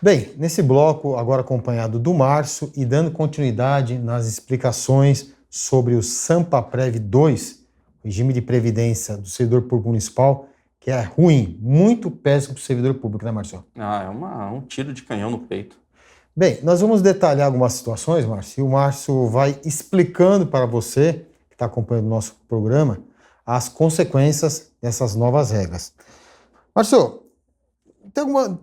Bem, nesse bloco, agora acompanhado do Márcio e dando continuidade nas explicações sobre o Sampaprev 2, regime de previdência do servidor público municipal, que é ruim, muito péssimo para o servidor público, né, Márcio? É um tiro de canhão no peito. Bem, nós vamos detalhar algumas situações, Márcio, e o Márcio vai explicando para você, que está acompanhando o nosso programa, as consequências dessas novas regras. Márcio,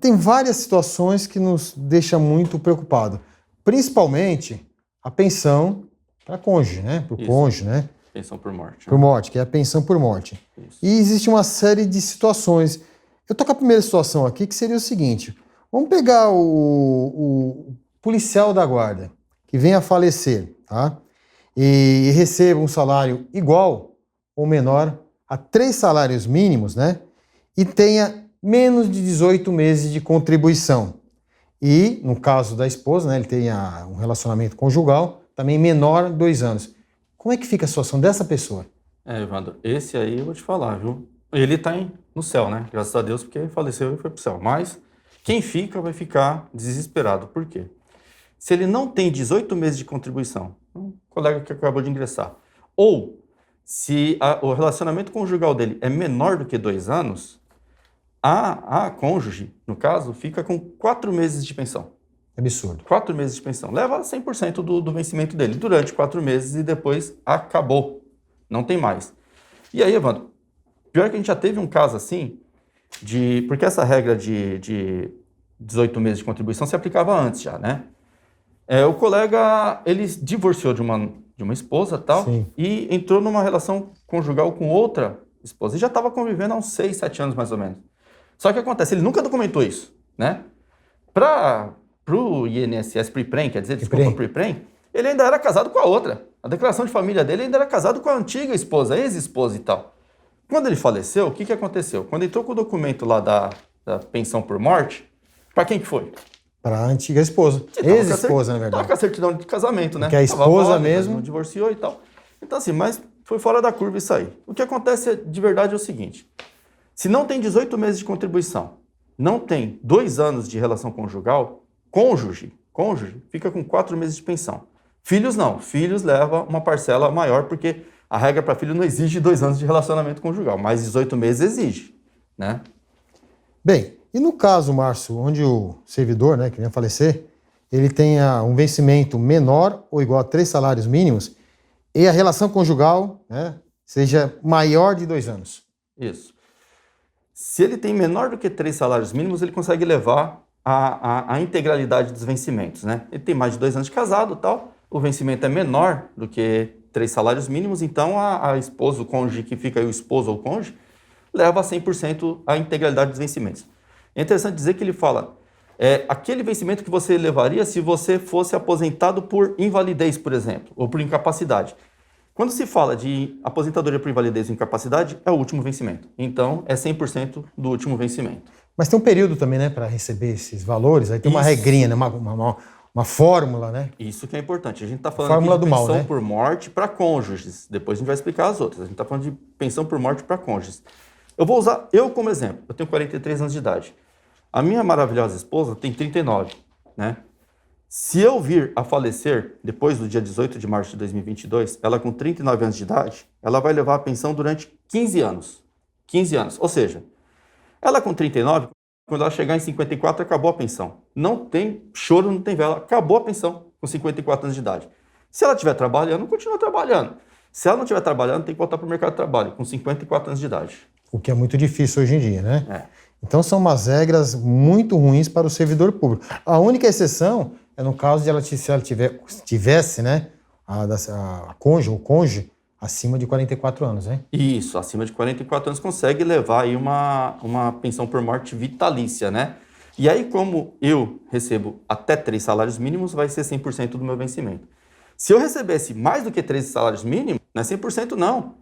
tem várias situações que nos deixam muito preocupados, principalmente a pensão para cônjuge, né? Para o cônjuge, né? Pensão por morte. Por morte, que é a pensão por morte. Isso. E existe uma série de situações. Eu tô com a primeira situação aqui, que seria o seguinte: vamos pegar o policial da guarda, que venha a falecer, tá? E receba um salário igual ou menor a 3 salários mínimos, né? E tenha menos de 18 meses de contribuição. E, no caso da esposa, né, ele tenha um relacionamento conjugal, também menor de 2 anos. Como é que fica a situação dessa pessoa? Evandro, esse aí eu vou te falar, viu? Ele tá no céu, né? Graças a Deus, porque faleceu e foi pro céu. Mas quem fica vai ficar desesperado. Por quê? Se ele não tem 18 meses de contribuição, um colega que acabou de ingressar, ou se o relacionamento conjugal dele é menor do que 2 anos, a cônjuge, no caso, fica com 4 meses de pensão. Absurdo. 4 meses de pensão. Leva 100% do vencimento dele durante 4 meses e depois acabou. Não tem mais. E aí, Evandro, pior que a gente já teve um caso assim, porque essa regra de 18 meses de contribuição se aplicava antes já, né? O colega, ele divorciou de uma esposa tal, Sim. E entrou numa relação conjugal com outra esposa. E já estava convivendo há uns 6, 7 anos mais ou menos. Só que acontece, ele nunca documentou isso, né? Pro INSS Preprem, quer dizer, desculpa, Preprem, ele ainda era casado com a outra. A declaração de família dele ainda era casado com a antiga esposa, ex-esposa e tal. Quando ele faleceu, o que aconteceu? Quando entrou com o documento lá da pensão por morte, para quem que foi? Para a antiga esposa. Ex-esposa, na verdade. Tava com a certidão de casamento, né? Porque a esposa válida, mesmo... Não divorciou e tal. Então assim, mas foi fora da curva isso aí. O que acontece de verdade é o seguinte. Se não tem 18 meses de contribuição, não tem 2 anos de relação conjugal, cônjuge, fica com 4 meses de pensão. Filhos não. Filhos leva uma parcela maior, porque a regra para filho não exige 2 anos de relacionamento conjugal, mas 18 meses exige, né? Bem, e no caso, Márcio, onde o servidor, né, que vem a falecer, ele tenha um vencimento menor ou igual a 3 salários mínimos e a relação conjugal, né, seja maior de 2 anos. Isso. Se ele tem menor do que 3 salários mínimos, ele consegue levar a integralidade dos vencimentos, né? Ele tem mais de 2 anos de casado e tal, o vencimento é menor do que 3 salários mínimos, então a esposa, o cônjuge, que fica aí o esposo ou o cônjuge, leva 100% a integralidade dos vencimentos. É interessante dizer que ele fala, aquele vencimento que você levaria se você fosse aposentado por invalidez, por exemplo, ou por incapacidade. Quando se fala de aposentadoria por invalidez ou incapacidade, é o último vencimento. Então, é 100% do último vencimento. Mas tem um período também, né, para receber esses valores, aí tem uma regrinha, né, uma fórmula, né? Isso que é importante. A gente está falando Fórmula aqui de do pensão mal, né? por morte para cônjuges. Depois a gente vai explicar as outras. A gente está falando de pensão por morte para cônjuges. Eu vou usar eu como exemplo. Eu tenho 43 anos de idade. A minha maravilhosa esposa tem 39, né? Se eu vir a falecer depois do dia 18 de março de 2022, ela com 39 anos de idade, ela vai levar a pensão durante 15 anos. 15 anos. Ou seja, ela com 39, quando ela chegar em 54, acabou a pensão. Não tem choro, não tem vela. Acabou a pensão com 54 anos de idade. Se ela estiver trabalhando, continua trabalhando. Se ela não estiver trabalhando, tem que voltar para o mercado de trabalho, com 54 anos de idade. O que é muito difícil hoje em dia, né? Então são umas regras muito ruins para o servidor público. A única exceção é no caso de se ela tivesse, né, a cônjuge ou cônjuge acima de 44 anos, né? Isso, acima de 44 anos consegue levar aí uma pensão por morte vitalícia, né? E aí, como eu recebo até 3 salários mínimos, vai ser 100% do meu vencimento. Se eu recebesse mais do que 3 salários mínimos, não é 100% não.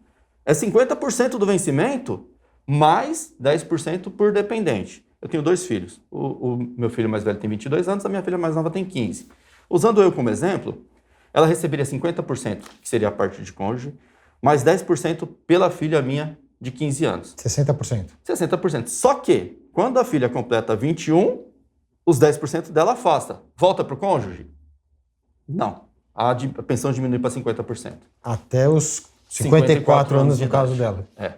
É 50% do vencimento, mais 10% por dependente. Eu tenho 2 filhos. O meu filho mais velho tem 22 anos, a minha filha mais nova tem 15. Usando eu como exemplo, ela receberia 50%, que seria a parte de cônjuge, mais 10% pela filha minha de 15 anos. 60%. 60%. Só que, quando a filha completa 21, os 10% dela afasta. Volta para o cônjuge? Não. A pensão diminui para 50%. Até os 54 anos no caso dela. É.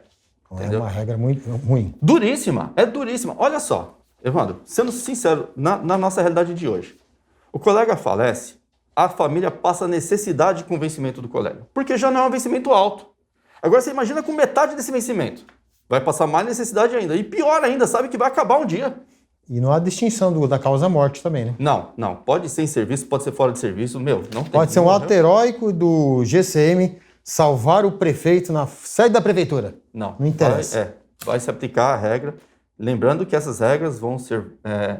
Então, é uma regra muito ruim. Duríssima. É duríssima. Olha só, Evandro, sendo sincero, na nossa realidade de hoje, o colega falece, a família passa necessidade com o vencimento do colega. Porque já não é um vencimento alto. Agora você imagina com metade desse vencimento. Vai passar mais necessidade ainda. E pior ainda, sabe que vai acabar um dia. E não há distinção da causa-morte também, né? Não. Pode ser em serviço, pode ser fora de serviço. Não tem. Pode ser um ato heróico do GCM salvar o prefeito na sede da prefeitura. Não interessa. Vai se aplicar a regra. Lembrando que essas regras vão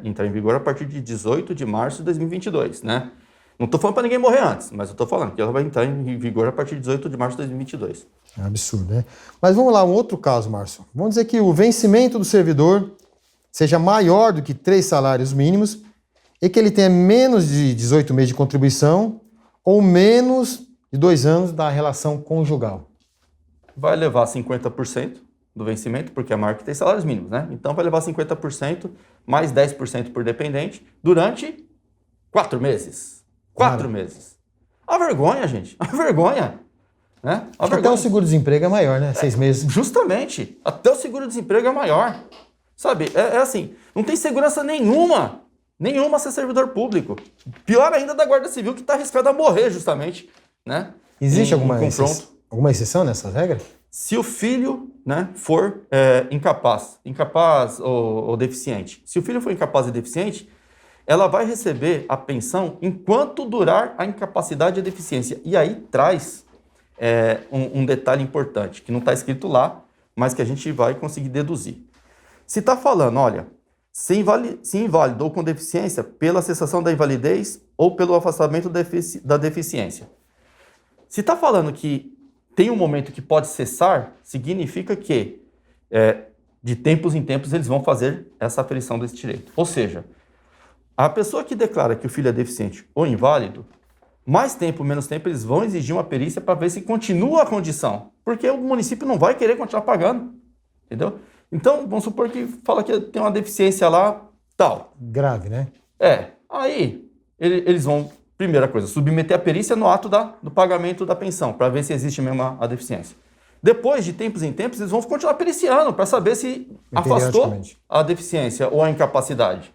entrar em vigor a partir de 18 de março de 2022, né? Não estou falando para ninguém morrer antes, mas eu estou falando que ela vai entrar em vigor a partir de 18 de março de 2022. É um absurdo, né? Mas vamos lá, um outro caso, Márcio. Vamos dizer que o vencimento do servidor seja maior do que 3 salários mínimos e que ele tenha menos de 18 meses de contribuição ou menos de 2 anos da relação conjugal. Vai levar 50% do vencimento, porque a marca tem salários mínimos, né? Então vai levar 50% mais 10% por dependente durante 4 meses. 4 meses. A vergonha, gente. A vergonha. Né? Até o seguro-desemprego é maior, né? 6 meses. Justamente. Até o seguro-desemprego é maior. Sabe? É assim. Não tem segurança nenhuma. Nenhuma ser servidor público. Pior ainda da Guarda Civil, que está arriscado a morrer, justamente. Né? Existe alguma exceção nessas regras? Se o filho, né, for incapaz ou deficiente. Se o filho for incapaz e deficiente, ela vai receber a pensão enquanto durar a incapacidade e a deficiência. E aí traz um detalhe importante, que não está escrito lá, mas que a gente vai conseguir deduzir. Se está falando, olha, se inválido ou com deficiência pela cessação da invalidez ou pelo afastamento da deficiência. Se está falando que tem um momento que pode cessar, significa que de tempos em tempos eles vão fazer essa aferição desse direito. Ou seja, a pessoa que declara que o filho é deficiente ou inválido, mais tempo, menos tempo, eles vão exigir uma perícia para ver se continua a condição. Porque o município não vai querer continuar pagando. Entendeu? Então, vamos supor que fala que tem uma deficiência lá, tal. Grave, né? Aí, eles vão, primeira coisa, submeter a perícia no ato do pagamento da pensão, para ver se existe mesmo a deficiência. Depois, de tempos em tempos, eles vão continuar periciando para saber se afastou a deficiência ou a incapacidade.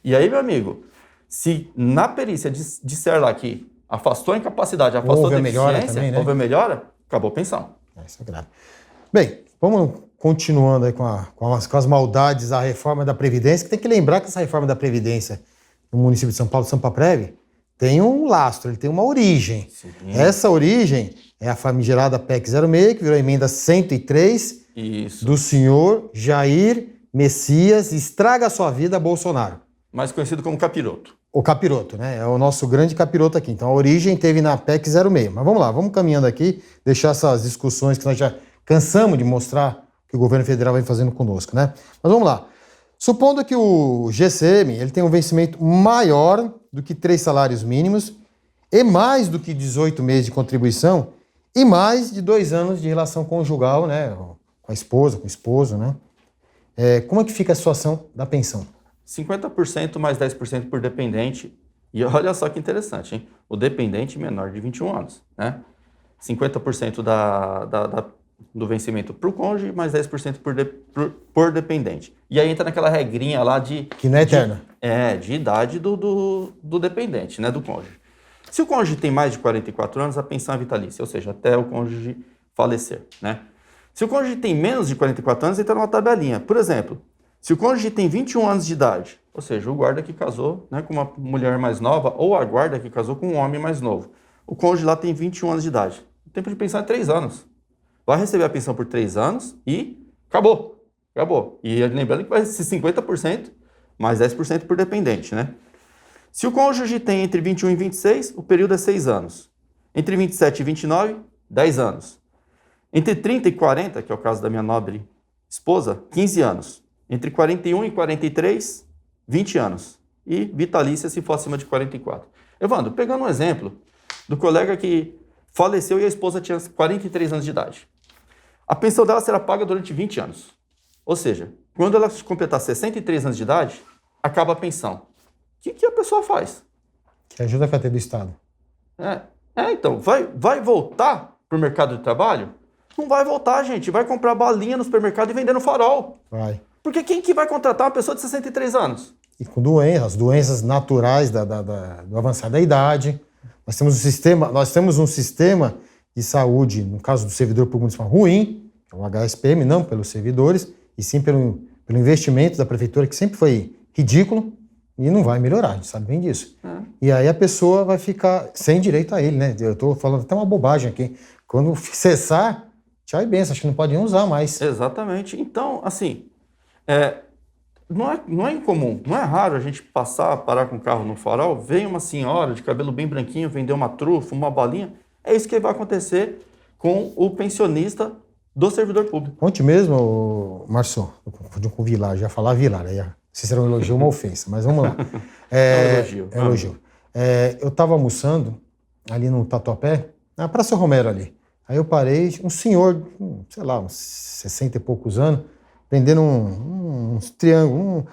E aí, meu amigo, se na perícia disser lá que afastou a incapacidade, afastou a deficiência, houve a melhora, acabou a pensão. Isso é grave. Bem, vamos continuando aí com as maldades da reforma da Previdência, que tem que lembrar que essa reforma da Previdência no município de São Paulo, Sampaprev, tem um lastro, ele tem uma origem. Sim. Essa origem é a famigerada PEC 06, que virou a emenda 103 do senhor Jair Messias Estraga Sua Vida, Bolsonaro. Mais conhecido como capiroto. O capiroto, né? É o nosso grande capiroto aqui. Então a origem teve na PEC 06. Mas vamos lá, vamos caminhando aqui, deixar essas discussões que nós já cansamos de mostrar que o governo federal vem fazendo conosco, né? Mas vamos lá. Supondo que o GCM ele tem um vencimento maior do que 3 salários mínimos e mais do que 18 meses de contribuição e mais de 2 anos de relação conjugal, né? Com a esposa, com o esposo, né? Como é que fica a situação da pensão? 50% mais 10% por dependente. E olha só que interessante, hein? O dependente menor de 21 anos, né? 50% do vencimento para o cônjuge, mais 10% por dependente. E aí entra naquela regrinha lá de... Que não é eterna. De idade do dependente, né? Do cônjuge. Se o cônjuge tem mais de 44 anos, a pensão é vitalícia, ou seja, até o cônjuge falecer, né? Se o cônjuge tem menos de 44 anos, entra numa tabelinha. Por exemplo, se o cônjuge tem 21 anos de idade, ou seja, o guarda que casou, né, com uma mulher mais nova, ou a guarda que casou com um homem mais novo, o cônjuge lá tem 21 anos de idade. O tempo de pensão é 3 anos. Vai receber a pensão por 3 anos e acabou. Acabou. E lembrando que vai ser 50% mais 10% por dependente, né? Se o cônjuge tem entre 21 e 26, o período é 6 anos. Entre 27 e 29, 10 anos. Entre 30 e 40, que é o caso da minha nobre esposa, 15 anos. Entre 41 e 43, 20 anos. E vitalícia se for acima de 44. Evandro, pegando um exemplo do colega que faleceu e a esposa tinha 43 anos de idade. A pensão dela será paga durante 20 anos. Ou seja, quando ela completar 63 anos de idade, acaba a pensão. que a pessoa faz? Que ajuda a carteira do Estado. Então, vai voltar para o mercado de trabalho? Não vai voltar, gente. Vai comprar balinha no supermercado e vender no farol. Vai. Porque quem que vai contratar uma pessoa de 63 anos? E com doenças naturais do avançar da idade. Nós temos um sistema de saúde, no caso do servidor público municipal, ruim, que é o HSPM, não pelos servidores, e sim pelo investimento da prefeitura, que sempre foi ridículo, e não vai melhorar, a gente sabe bem disso. E aí a pessoa vai ficar sem direito a ele, né? Eu estou falando até uma bobagem aqui. Quando cessar, tchau e benção, acho que não pode nem usar mais. Exatamente. Então, assim, não é incomum, não é raro a gente parar com o carro no farol, vem uma senhora de cabelo bem branquinho vender uma trufa, uma balinha. É isso que vai acontecer com o pensionista do servidor público. Ontem mesmo, Márcio, eu confundi com Vilar, já falar Vilar, aí se será um elogio ou uma ofensa, mas vamos lá. É um elogio. É um elogio. Eu estava almoçando ali no Tatuapé, na Praça Romero ali. Aí eu parei, um senhor, sei lá, uns 60 e poucos anos, vendendo uns triângulos,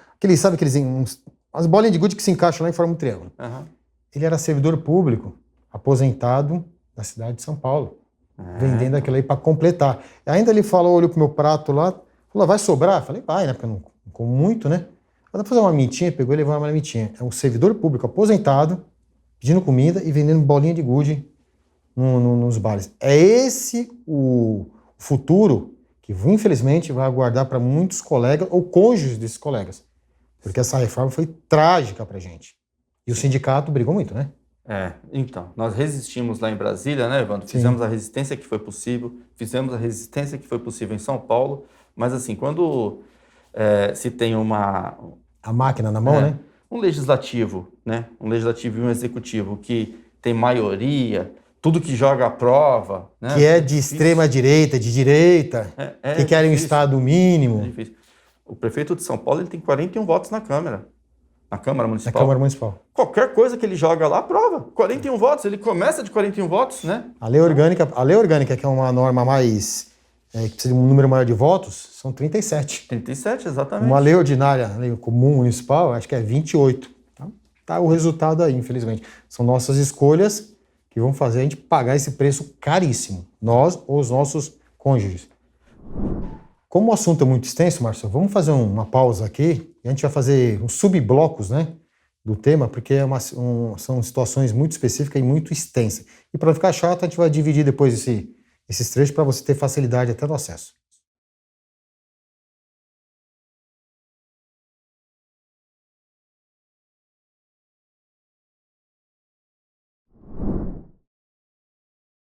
umas bolinhas de gude que se encaixam lá e formam um triângulo. Uhum. Ele era servidor público, aposentado da cidade de São Paulo, vendendo aquilo aí para completar. Ainda ele olhou pro meu prato lá, falou, vai sobrar? Eu falei, vai, né, porque eu não como muito, né? Vou fazer uma mitinha, pegou e levou uma mitinha. É um servidor público aposentado, pedindo comida e vendendo bolinha de gude nos bares. É esse o futuro que, infelizmente, vai aguardar para muitos colegas ou cônjuges desses colegas. Porque essa reforma foi trágica para a gente. E o sindicato brigou muito, né? Então, nós resistimos lá em Brasília, né, Evandro? Sim. Fizemos a resistência que foi possível, fizemos a resistência que foi possível em São Paulo, mas assim, quando se tem a máquina na mão, né? Um legislativo, né? Um legislativo e um executivo que tem maioria, tudo que joga à prova, né? Que é de extrema direita, de direita, que querem um Estado mínimo. É difícil. O prefeito de São Paulo ele tem 41 votos na Câmara Municipal. Na Câmara Municipal. Qualquer coisa que ele joga lá, aprova. 41 votos, ele começa de 41 votos, né? A lei orgânica, que é uma norma mais que precisa de um número maior de votos, são 37. 37, exatamente. Uma lei ordinária, lei comum municipal, acho que é 28. Então, tá o resultado aí, infelizmente. São nossas escolhas que vão fazer a gente pagar esse preço caríssimo. Nós ou os nossos cônjuges. Como o assunto é muito extenso, Márcio, vamos fazer uma pausa aqui e a gente vai fazer uns subblocos, né, do tema, porque são situações muito específicas e muito extensas. E para não ficar chato, a gente vai dividir depois esses trechos para você ter facilidade até no acesso.